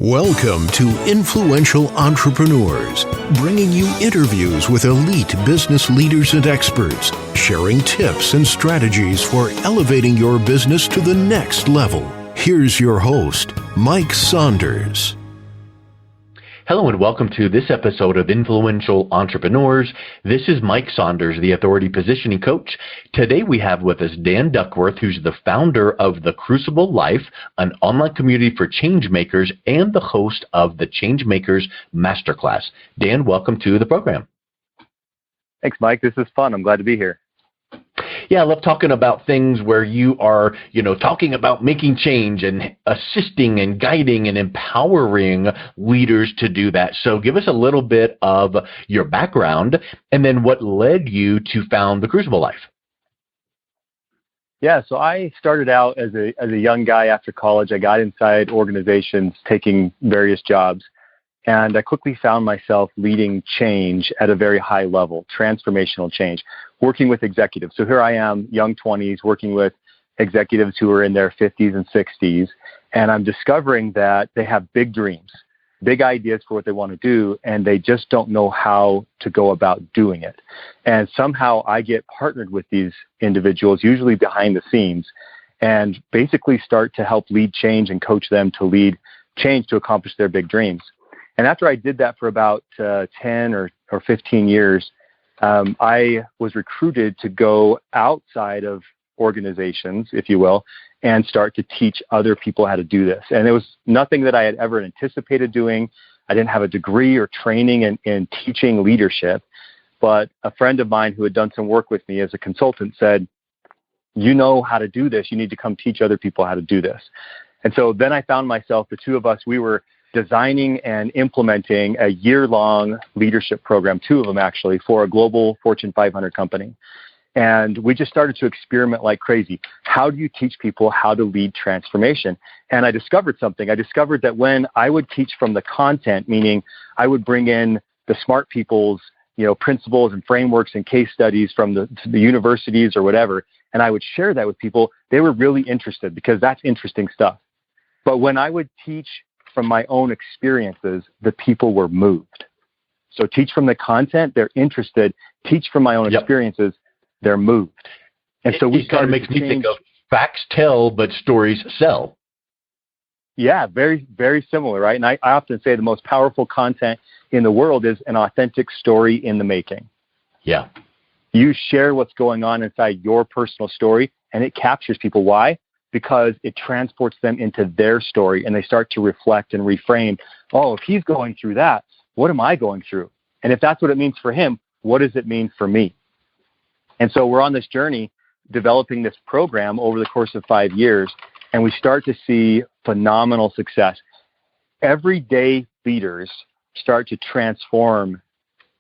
Welcome to Influential Entrepreneurs, bringing you interviews with elite business leaders and experts, sharing tips and strategies for elevating your business to the next level. Here's your host, Mike Saunders. Hello and welcome to this episode of Influential Entrepreneurs. This is Mike Saunders, the Authority Positioning Coach. Today we have with us Dan Duckworth, who's the founder of the Crucible Life, an online community for changemakers, and the host of the Changemakers Masterclass. Dan, welcome to the program. Thanks, Mike. This is fun. I'm glad to be here. Yeah, I love talking about things where you are, talking about making change and assisting and guiding and empowering leaders to do that. So give us a little bit of your background and then what led you to found the Crucible Life. Yeah, so I started out as a young guy after college. I got inside organizations, taking various jobs, and I quickly found myself leading change at a very high level, transformational change, working with executives. So here I am, young 20s, working with executives who are in their 50s and 60s, and I'm discovering that they have big dreams, big ideas for what they want to do, and they just don't know how to go about doing it. And somehow I get partnered with these individuals, usually behind the scenes, and basically start to help lead change and coach them to lead change to accomplish their big dreams. And after I did that for about 10 or 15 years, I was recruited to go outside of organizations, if you will, and start to teach other people how to do this. And it was nothing that I had ever anticipated doing. I didn't have a degree or training in teaching leadership, but a friend of mine who had done some work with me as a consultant said, "You know how to do this. You need to come teach other people how to do this." And so then I found myself, the two of us, we were designing and implementing a year-long leadership program, two of them actually, for a global Fortune 500 company. And we just started to experiment like crazy. How do you teach people how to lead transformation? And I discovered something. I discovered that when I would teach from the content, meaning I would bring in the smart people's, principles and frameworks and case studies from the universities or whatever, and I would share that with people, they were really interested because that's interesting stuff. But when I would teach from my own experiences, the people were moved. So teach from the content, they're interested. Teach from my own experiences, they're moved. And so we kind of makes me think of facts tell, but stories sell. Yeah, very, very similar, right? And I often say the most powerful content in the world is an authentic story in the making. Yeah. You share what's going on inside your personal story, and it captures people. Why? Because it transports them into their story, and they start to reflect and reframe, oh, if he's going through that, what am I going through? And if that's what it means for him, what does it mean for me? And so we're on this journey developing this program over the course of 5 years, and we start to see phenomenal success. Everyday leaders start to transform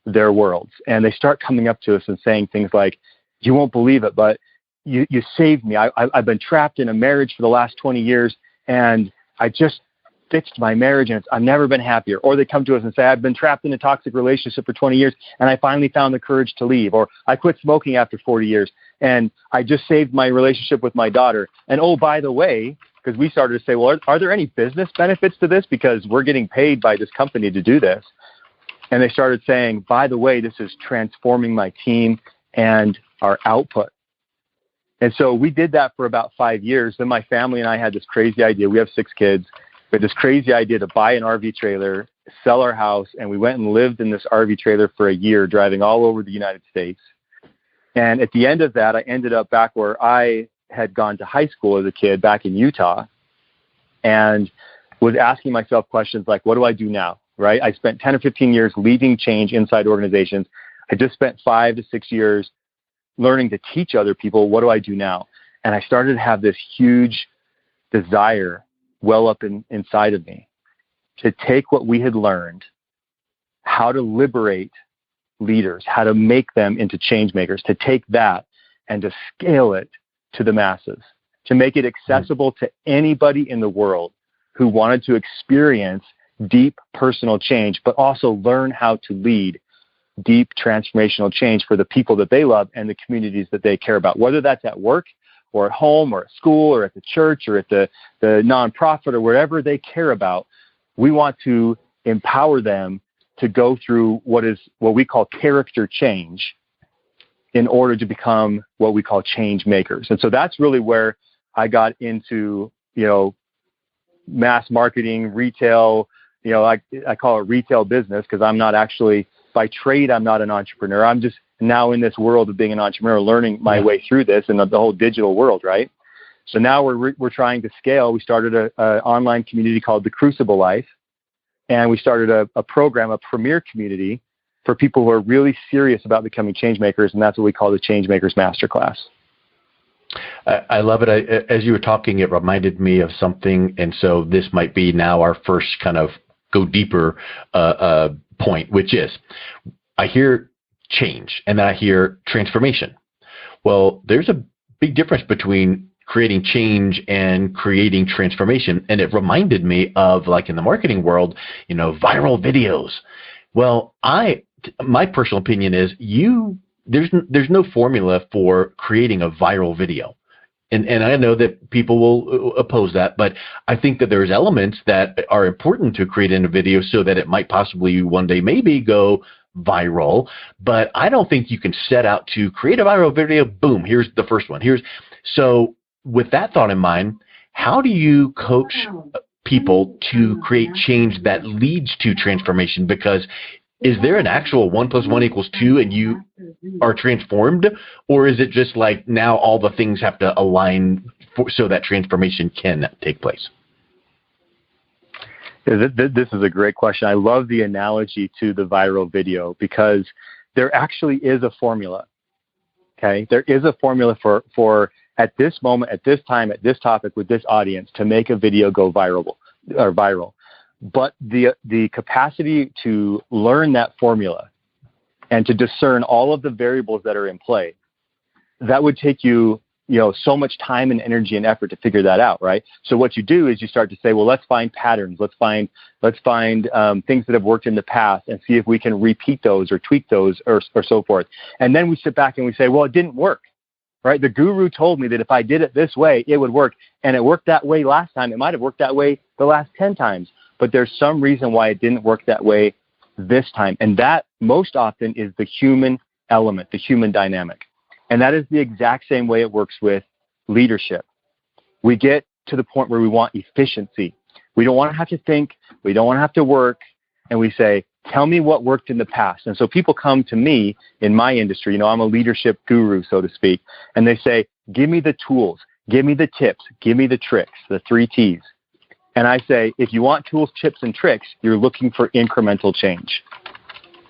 their worlds, and they start coming up to us and saying things like, you won't believe it, but you saved me. I've been trapped in a marriage for the last 20 years, and I just fixed my marriage, and I've never been happier. Or they come to us and say, I've been trapped in a toxic relationship for 20 years, and I finally found the courage to leave. Or I quit smoking after 40 years, and I just saved my relationship with my daughter. And oh, by the way, because we started to say, well, are there any business benefits to this? Because we're getting paid by this company to do this. And they started saying, by the way, this is transforming my team and our output. And so we did that for about 5 years. Then my family and I had this crazy idea. We have 6 kids. We had this crazy idea to buy an RV trailer, sell our house, and we went and lived in this RV trailer for a year, driving all over the United States. And at the end of that, I ended up back where I had gone to high school as a kid, back in Utah, and was asking myself questions like, what do I do now, right? I spent 10 or 15 years leading change inside organizations. I just spent 5 to 6 years learning to teach other people, what do I do now? And I started to have this huge desire well up inside of me to take what we had learned, how to liberate leaders, how to make them into change makers, to take that and to scale it to the masses, to make it accessible to anybody in the world who wanted to experience deep personal change, but also learn how to lead deep transformational change for the people that they love and the communities that they care about, whether that's at work or at home or at school or at the church or at the nonprofit or wherever they care about. we want to empower them to go through what we call character change in order to become what we call change makers. And so that's really where I got into, mass marketing, retail. I call it retail business because I'm not actually, by trade, I'm not an entrepreneur. I'm just now in this world of being an entrepreneur, learning my way through this and the whole digital world, right? So now we're trying to scale. We started an online community called the Crucible Life, and we started a program, a premier community for people who are really serious about becoming change makers, and that's what we call the Changemakers Masterclass. I love it. As you were talking, it reminded me of something, and so this might be now our first kind of go deeper point, which is I hear change, and then I hear transformation. Well, there's a big difference between creating change and creating transformation. And it reminded me of, like in the marketing world, viral videos. Well, my personal opinion is there's no formula for creating a viral video. And I know that people will oppose that, but I think that there's elements that are important to create in a video so that it might possibly one day maybe go viral. But I don't think you can set out to create a viral video. Boom, here's the first one. So with that thought in mind, how do you coach people to create change that leads to transformation? Because is there an actual 1 + 1 = 2 and you are transformed? Or is it just like now all the things have to align so that transformation can take place? This is a great question. I love the analogy to the viral video because there actually is a formula. Okay, there is a formula for at this moment, at this time, at this topic, with this audience, to make a video go viral. But the capacity to learn that formula and to discern all of the variables that are in play, that would take you, so much time and energy and effort to figure that out, right? So what you do is you start to say, well, let's find patterns, let's find things that have worked in the past and see if we can repeat those or tweak those or so forth. And then we sit back and we say, well, it didn't work. Right? The guru told me that if I did it this way, it would work. And it worked that way last time. It might have worked that way the last 10 times. But there's some reason why it didn't work that way this time. And that most often is the human element, the human dynamic. And that is the exact same way it works with leadership. We get to the point where we want efficiency. We don't want to have to think. We don't want to have to work. And we say, tell me what worked in the past. And so people come to me in my industry, I'm a leadership guru, so to speak, and they say, give me the tools, give me the tips, give me the tricks, the 3 T's. And I say, if you want tools, tips, and tricks, you're looking for incremental change.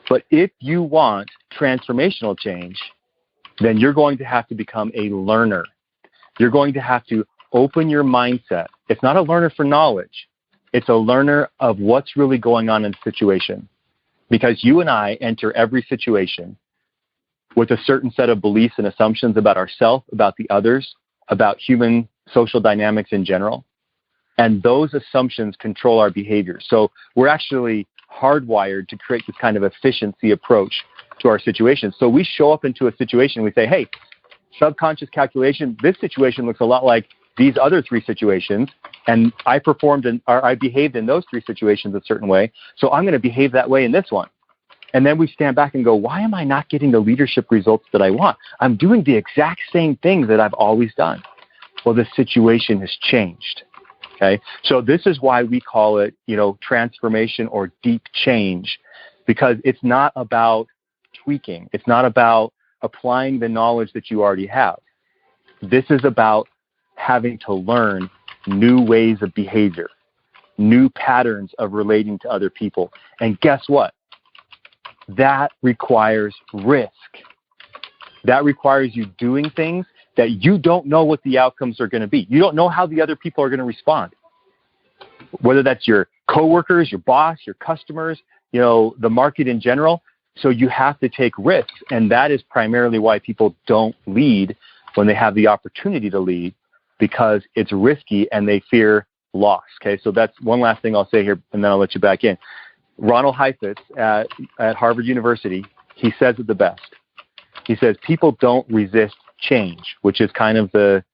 But if you want transformational change, then you're going to have to become a learner. You're going to have to open your mindset. It's not a learner for knowledge. It's a learner of what's really going on in the situation. Because you and I enter every situation with a certain set of beliefs and assumptions about ourselves, about the others, about human social dynamics in general. And those assumptions control our behavior. So we're actually hardwired to create this kind of efficiency approach to our situation. So we show up into a situation, we say, hey, subconscious calculation, this situation looks a lot like these other 3 situations, and I behaved in those 3 situations a certain way, so I'm going to behave that way in this one. And then we stand back and go, why am I not getting the leadership results that I want? I'm doing the exact same things that I've always done. Well, the situation has changed. Okay, so this is why we call it, transformation or deep change, because it's not about tweaking. It's not about applying the knowledge that you already have. This is about having to learn new ways of behavior, new patterns of relating to other people. And guess what? That requires risk. That requires you doing things that you don't know what the outcomes are going to be. You don't know how the other people are going to respond. Whether that's your coworkers, your boss, your customers, the market in general. So you have to take risks. And that is primarily why people don't lead when they have the opportunity to lead, because it's risky and they fear loss. Okay, so that's one last thing I'll say here, and then I'll let you back in. Ronald Heifetz at Harvard University, he says it the best. He says, people don't resist change, which is kind of the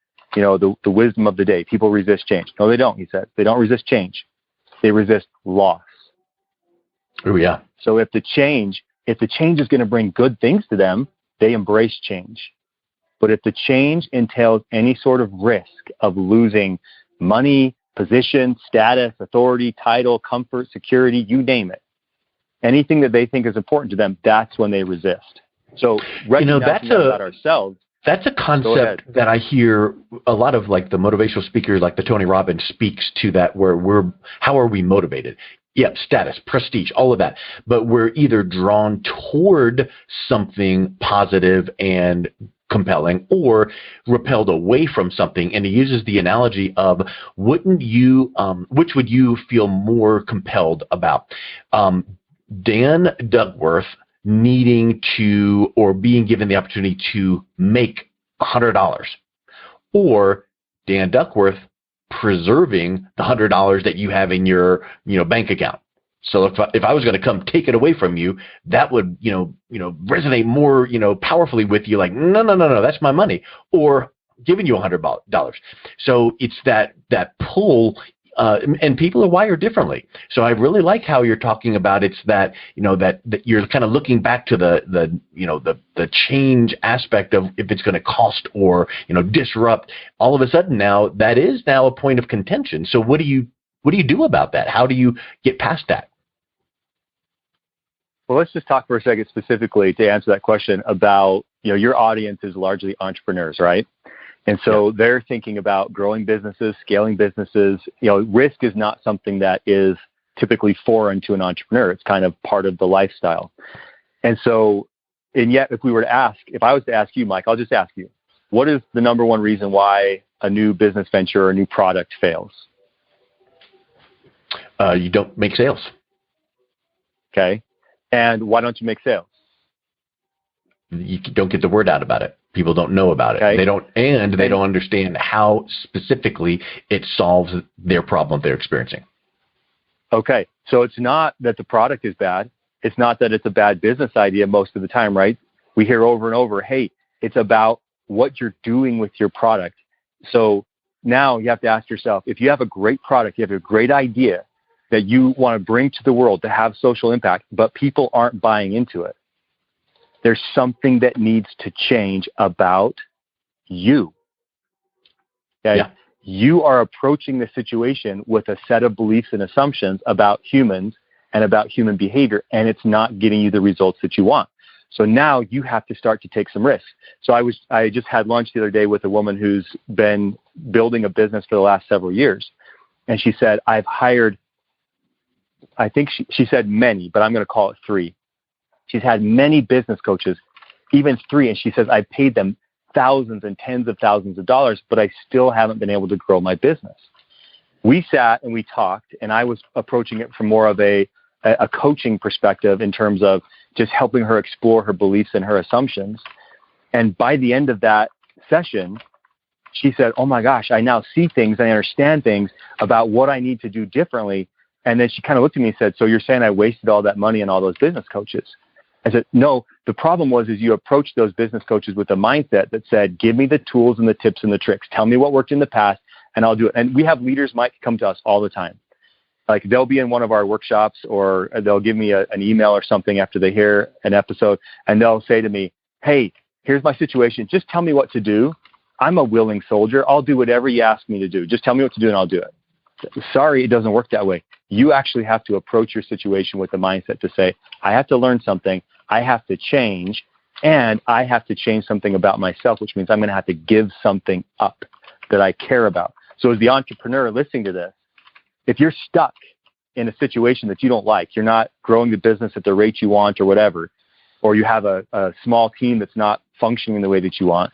wisdom of the day. People resist change. No, they don't, he says. They don't resist change. They resist loss. Oh, yeah. So if the change is going to bring good things to them, they embrace change. But if the change entails any sort of risk of losing money, position, status, authority, title, comfort, security, you name it, anything that they think is important to them, that's when they resist. So recognizing that about ourselves. That's a concept that I hear a lot of, like the motivational speakers, like the Tony Robbins speaks to that, where how are we motivated? Yep, status, prestige, all of that. But we're either drawn toward something positive and compelling or repelled away from something. And he uses the analogy of, which would you feel more compelled about? Dan Duckworth needing to, or being given the opportunity to make $100, or Dan Duckworth preserving the $100 that you have in your, bank account. So if I was going to come take it away from you, that would, resonate more, powerfully with you. Like, no, that's my money, or giving you $100. So it's that pull. And people are wired differently. So I really like how you're talking about it's that, that you're kind of looking back to the change aspect of if it's going to cost or, disrupt. All of a sudden now, that is now a point of contention. So what do you do about that? How do you get past that? Well, let's just talk for a second specifically to answer that question about, your audience is largely entrepreneurs, right? And so they're thinking about growing businesses, scaling businesses. Risk is not something that is typically foreign to an entrepreneur. It's kind of part of the lifestyle. And so, and yet if I was to ask you, Mike, I'll just ask you, what is the number one reason why a new business venture or a new product fails? You don't make sales. Okay. And why don't you make sales? You don't get the word out about it. People don't know about it. Okay. They don't understand how specifically it solves their problem they're experiencing. Okay. So it's not that the product is bad. It's not that it's a bad business idea most of the time, right? We hear over and over, hey, it's about what you're doing with your product. So now you have to ask yourself, if you have a great product, you have a great idea that you want to bring to the world to have social impact, but people aren't buying into it, there's something that needs to change about you. Okay? Yeah. You are approaching the situation with a set of beliefs and assumptions about humans and about human behavior, and it's not getting you the results that you want. So now you have to start to take some risks. So I just had lunch the other day with a woman who's been building a business for the last several years. And she said, I've hired, I think she said many, but I'm going to call it 3. She's had many business coaches, even 3, and she says, I paid them thousands and tens of thousands of dollars, but I still haven't been able to grow my business. We sat and we talked, and I was approaching it from more of a coaching perspective in terms of just helping her explore her beliefs and her assumptions. And by the end of that session, she said, oh my gosh, I now see things, I understand things about what I need to do differently. And then she kind of looked at me and said, so you're saying I wasted all that money on all those business coaches? I said, no, the problem is you approached those business coaches with a mindset that said, give me the tools and the tips and the tricks. Tell me what worked in the past and I'll do it. And we have leaders, Mike, come to us all the time. Like they'll be in one of our workshops or they'll give me an email or something after they hear an episode and they'll say to me, hey, here's my situation. Just tell me what to do. I'm a willing soldier. I'll do whatever you ask me to do. Just tell me what to do and I'll do it. Sorry, it doesn't work that way. You actually have to approach your situation with the mindset to say, I have to learn something. I have to change, and I have to change something about myself, which means I'm going to have to give something up that I care about. So as the entrepreneur listening to this, if you're stuck in a situation that you don't like, you're not growing the business at the rate you want or whatever, or you have a small team that's not functioning the way that you want,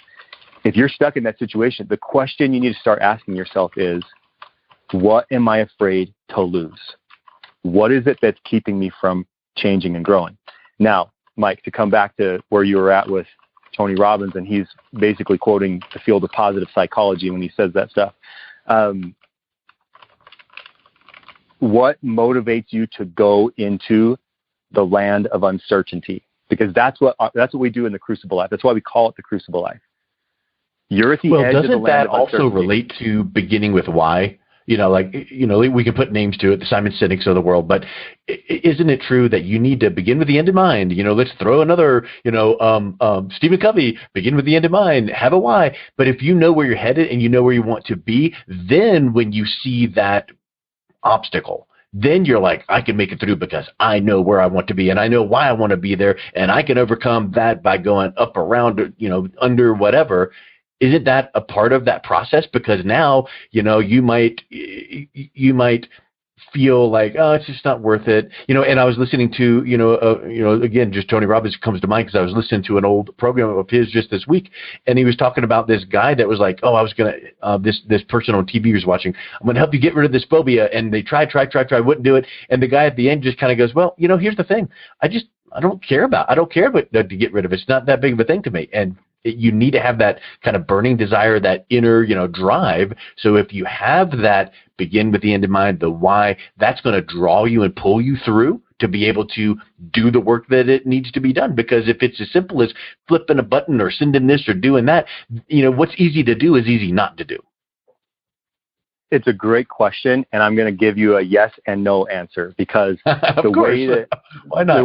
if you're stuck in that situation, the question you need to start asking yourself is, what am I afraid to lose? What is it that's keeping me from changing and growing? Now, Mike, to come back to where you were at with Tony Robbins, and he's basically quoting the field of positive psychology when he says that stuff. What motivates you to go into the land of uncertainty? Because that's what we do in the Crucible life. That's why we call it the Crucible life. You're at the edge of the land of uncertainty. Doesn't that also relate to beginning with why? We can put names to it, the Simon Sinek's of the world, but isn't it true that you need to begin with the end in mind? Let's throw another, Stephen Covey, begin with the end in mind, have a why. But if you know where you're headed and you know where you want to be, then when you see that obstacle, then you're like, I can make it through because I know where I want to be and I know why I want to be there, and I can overcome that by going up, around, under, whatever. Isn't that a part of that process? Because now, you might feel like, oh, it's just not worth it. And I was listening to, again, just Tony Robbins comes to mind because I was listening to an old program of his just this week, and he was talking about this guy that was like, oh, I was going to, this person on TV was watching, I'm going to help you get rid of this phobia. And they tried, wouldn't do it. And the guy at the end just kind of goes, well, here's the thing. I don't care about to get rid of it. It's not that big of a thing to me. And you need to have that kind of burning desire, that inner, drive. So if you have that begin with the end in mind, the why, that's going to draw you and pull you through to be able to do the work that it needs to be done. Because if it's as simple as flipping a button or sending this or doing that, what's easy to do is easy not to do. It's a great question, and I'm going to give you a yes and no answer because the way that why not?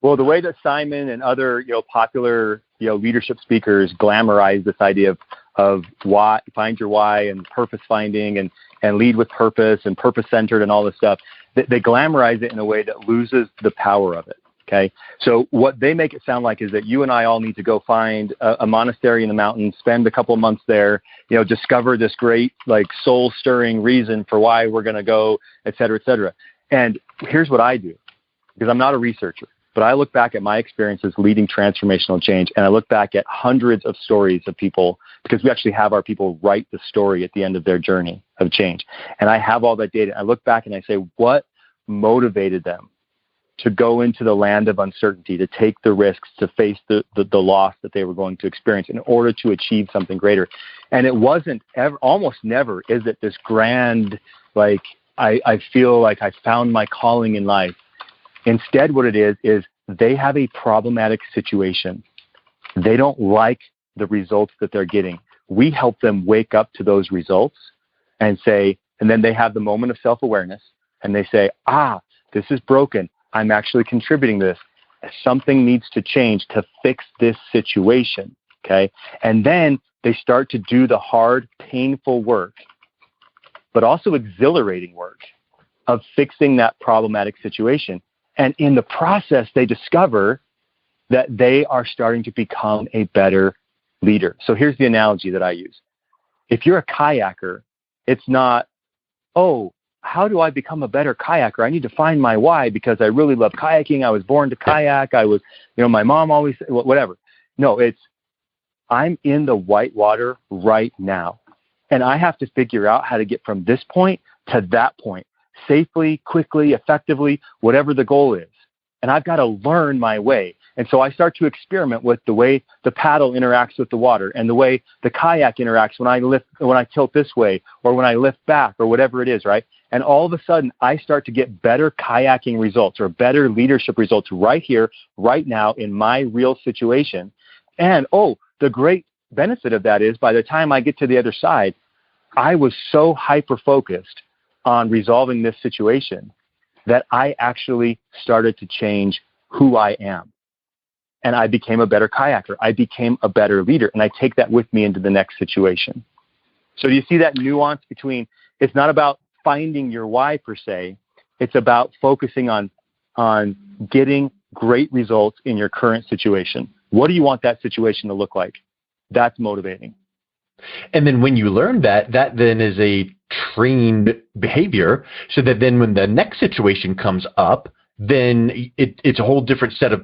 The way that Simon and other popular leadership speakers glamorize this idea of why, find your why, and purpose finding, and lead with purpose and purpose centered and all this stuff, they glamorize it in a way that loses the power of it. Okay, so what they make it sound like is that you and I all need to go find a monastery in the mountains, spend a couple of months there, discover this great, soul stirring reason for why we're going to go, et cetera, et cetera. And here's what I do, because I'm not a researcher, but I look back at my experiences leading transformational change, and I look back at hundreds of stories of people, because we actually have our people write the story at the end of their journey of change. And I have all that data. I look back and I say, what motivated them to go into the land of uncertainty, to take the risks, to face the loss that they were going to experience in order to achieve something greater? And it wasn't ever, almost never is it this grand, I feel like I found my calling in life. Instead, what it is they have a problematic situation. They don't like the results that they're getting. We help them wake up to those results and then they have the moment of self-awareness and they say, this is broken. I'm actually contributing to this. Something needs to change to fix this situation, okay? And then they start to do the hard, painful work, but also exhilarating work of fixing that problematic situation. And in the process, they discover that they are starting to become a better leader. So here's the analogy that I use. If you're a kayaker, it's not, how do I become a better kayaker? I need to find my why because I really love kayaking. I was born to kayak. I was, my mom always, whatever. No, it's, I'm in the white water right now. And I have to figure out how to get from this point to that point safely, quickly, effectively, whatever the goal is. And I've got to learn my way. And so I start to experiment with the way the paddle interacts with the water and the way the kayak interacts when I tilt this way or when I lift back or whatever it is, right? And all of a sudden, I start to get better kayaking results or better leadership results right here, right now in my real situation. And, the great benefit of that is by the time I get to the other side, I was so hyper-focused on resolving this situation that I actually started to change who I am. And I became a better kayaker. I became a better leader. And I take that with me into the next situation. So do you see that nuance between, it's not about finding your why per se, it's about focusing on getting great results in your current situation. What do you want that situation to look like? That's motivating. And then when you learn that then is a trained behavior, so that then when the next situation comes up, then it's a whole different set of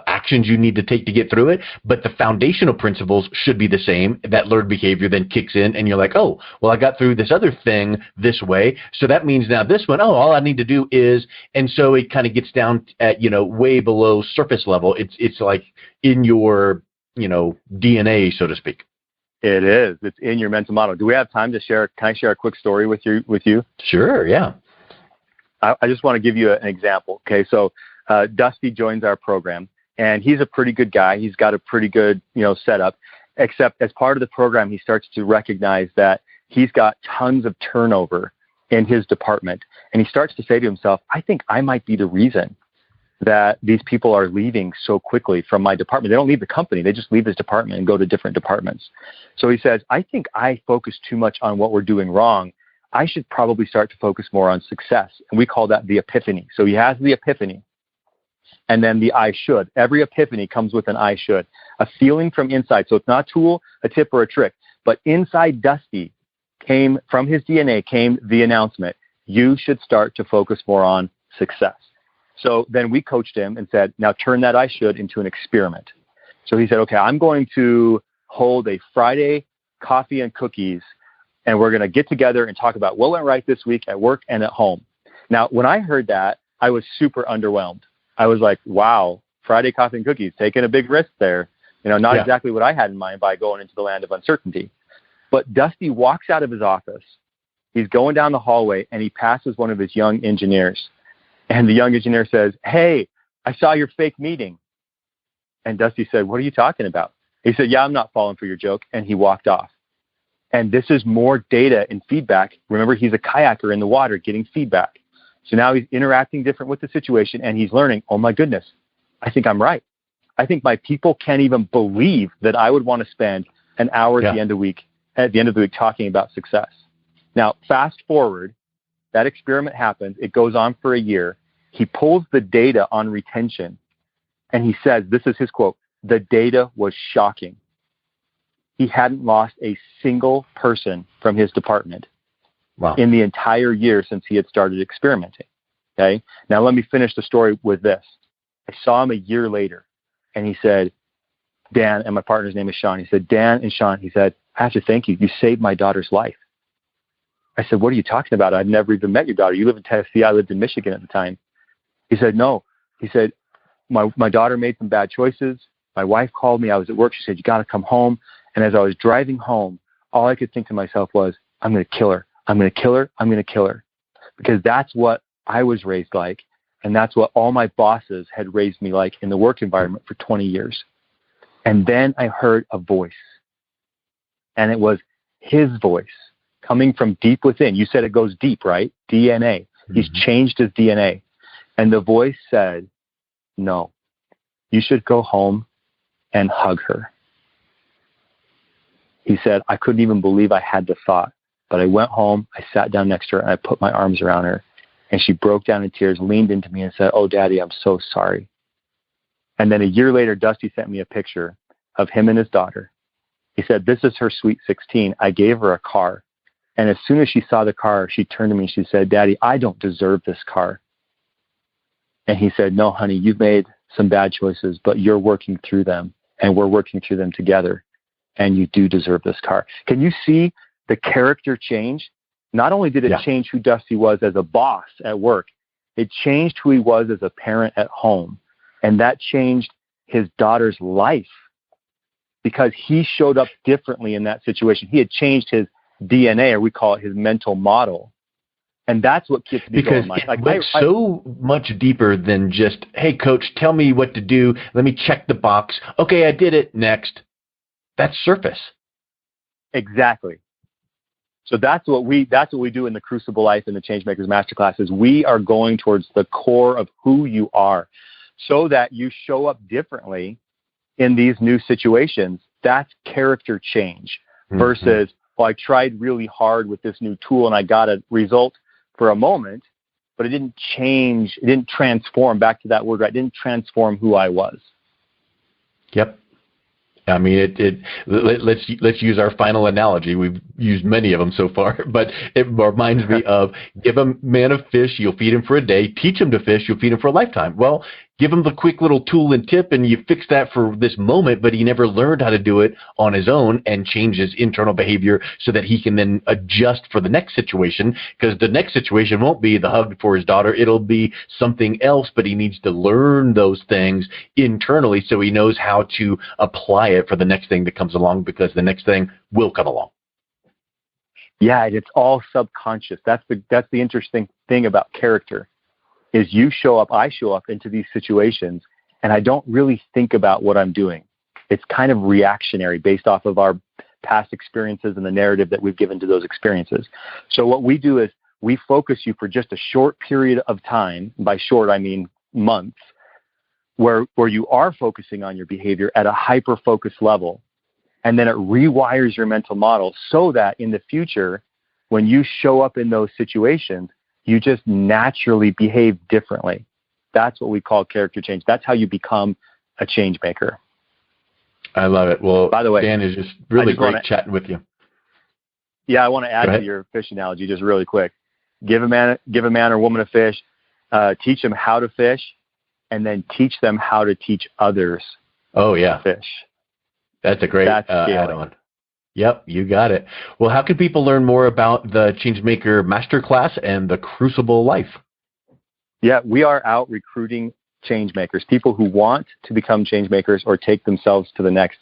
actions you need to take to get through it. But the foundational principles should be the same. That learned behavior then kicks in, and you're like, oh, well, I got through this other thing this way, so that means now this one, all I need to do is, and so it kind of gets down at way below surface level. It's like in your DNA, so to speak. It is. It's in your mental model. Do we have time to share? Can I share a quick story with you? Sure. Yeah. I just want to give you an example. Okay. So Dusty joins our program, and he's a pretty good guy. He's got a pretty good, setup, except as part of the program, he starts to recognize that he's got tons of turnover in his department. And he starts to say to himself, I think I might be the reason that these people are leaving so quickly from my department. They don't leave the company. They just leave his department and go to different departments. So he says, I think I focus too much on what we're doing wrong. I should probably start to focus more on success. And we call that the epiphany. So he has the epiphany. And then the I should. Every epiphany comes with an I should. A feeling from inside. So it's not a tool, a tip, or a trick. But inside Dusty came, from his DNA came the announcement, you should start to focus more on success. So then we coached him and said, now turn that I should into an experiment. So he said, okay, I'm going to hold a Friday coffee and cookies, and we're going to get together and talk about what went right this week at work and at home. Now, when I heard that, I was super underwhelmed. I was like, wow, Friday coffee and cookies, taking a big risk there. Not exactly what I had in mind by going into the land of uncertainty. But Dusty walks out of his office. He's going down the hallway, and he passes one of his young engineers. And the young engineer says, hey, I saw your fake meeting. And Dusty said, what are you talking about? He said, yeah, I'm not falling for your joke. And he walked off. And this is more data and feedback. Remember, he's a kayaker in the water getting feedback. So now he's interacting different with the situation, and he's learning, oh my goodness, I think I'm right. I think my people can't even believe that I would want to spend an hour at the end of the week talking about success. Now, fast forward, that experiment happens. It goes on for a year. He pulls the data on retention, and he says, this is his quote, the data was shocking. He hadn't lost a single person from his department in the entire year since he had started experimenting. Okay. Now let me finish the story with this. I saw him a year later, and he said, Dan, and my partner's name is Sean. He said, Dan and Sean, he said, I have to thank you. You saved my daughter's life. I said, what are you talking about? I've never even met your daughter. You live in Tennessee. I lived in Michigan at the time. He said, no. He said, my daughter made some bad choices. My wife called me. I was at work. She said, you got to come home. And as I was driving home, all I could think to myself was, I'm going to kill her. I'm going to kill her. I'm going to kill her. Because that's what I was raised like. And that's what all my bosses had raised me like in the work environment for 20 years. And then I heard a voice. And it was his voice coming from deep within. You said it goes deep, right? DNA. Mm-hmm. He's changed his DNA. And the voice said, no, you should go home and hug her. He said, I couldn't even believe I had the thought, but I went home, I sat down next to her, and I put my arms around her, and she broke down in tears, leaned into me and said, oh, Daddy, I'm so sorry. And then a year later, Dusty sent me a picture of him and his daughter. He said, this is her sweet 16. I gave her a car. And as soon as she saw the car, she turned to me and she said, Daddy, I don't deserve this car. And he said, no, honey, you've made some bad choices, but you're working through them, and we're working through them together. And you do deserve this car. Can you see the character change? Not only did it change who Dusty was as a boss at work, it changed who he was as a parent at home. And that changed his daughter's life because he showed up differently in that situation. He had changed his DNA, or we call it his mental model. And that's what keeps me going. Because it went so much deeper than just, hey, coach, tell me what to do. Let me check the box. Okay, I did it. Next. That's surface. Exactly. So that's what we do in the Crucible Life and the Changemakers Masterclass is we are going towards the core of who you are so that you show up differently in these new situations. That's character change versus, well, I tried really hard with this new tool and I got a result for a moment, but it didn't change. It didn't transform, back to that word, right? It didn't transform who I was. Yep. I mean, let's use our final analogy. We've used many of them so far, but it reminds me of give a man a fish, you'll feed him for a day. Teach him to fish, you'll feed him for a lifetime. Well, give him the quick little tool and tip, and you fix that for this moment, but he never learned how to do it on his own and change his internal behavior so that he can then adjust for the next situation, because the next situation won't be the hug for his daughter. It'll be something else, but he needs to learn those things internally so he knows how to apply it for the next thing that comes along, because the next thing will come along. Yeah, it's all subconscious. That's the interesting thing about character. Is you show up, I show up into these situations, and I don't really think about what I'm doing. It's kind of reactionary based off of our past experiences and the narrative that we've given to those experiences. So what we do is we focus you for just a short period of time. By short, I mean months, where you are focusing on your behavior at a hyper-focused level. And then it rewires your mental model so that in the future, when you show up in those situations, you just naturally behave differently. That's what we call character change. That's how you become a change maker. I love it. Well, by the way, Dan, is just really great chatting with you. Yeah, I want to add to your fish analogy just really quick. Give a man or woman a fish, teach them how to fish, and then teach them how to teach others. Oh yeah, fish. That's a great add-on. Yep, you got it. Well, how can people learn more about the Changemaker Masterclass and the Crucible Life? Yeah, we are out recruiting change makers, people who want to become change makers or take themselves to the next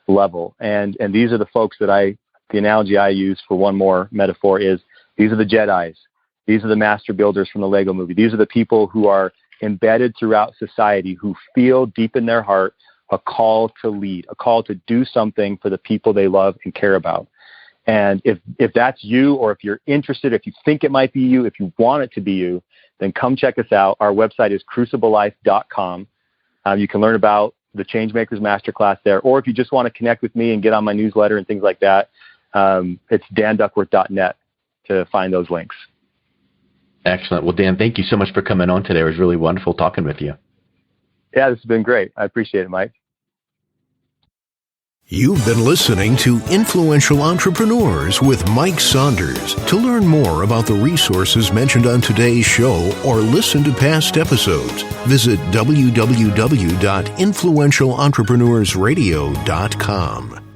level. And these are the folks that the analogy I use for one more metaphor is, these are the Jedis. These are the master builders from the Lego movie. These are the people who are embedded throughout society, who feel deep in their heart a call to lead, a call to do something for the people they love and care about. And if that's you, or if you're interested, if you think it might be you, if you want it to be you, then come check us out. Our website is cruciblelife.com. You can learn about the Changemakers Masterclass there. Or if you just want to connect with me and get on my newsletter and things like that, it's danduckworth.net to find those links. Excellent. Well, Dan, thank you so much for coming on today. It was really wonderful talking with you. Yeah, this has been great. I appreciate it, Mike. You've been listening to Influential Entrepreneurs with Mike Saunders. To learn more about the resources mentioned on today's show or listen to past episodes, visit www.influentialentrepreneursradio.com.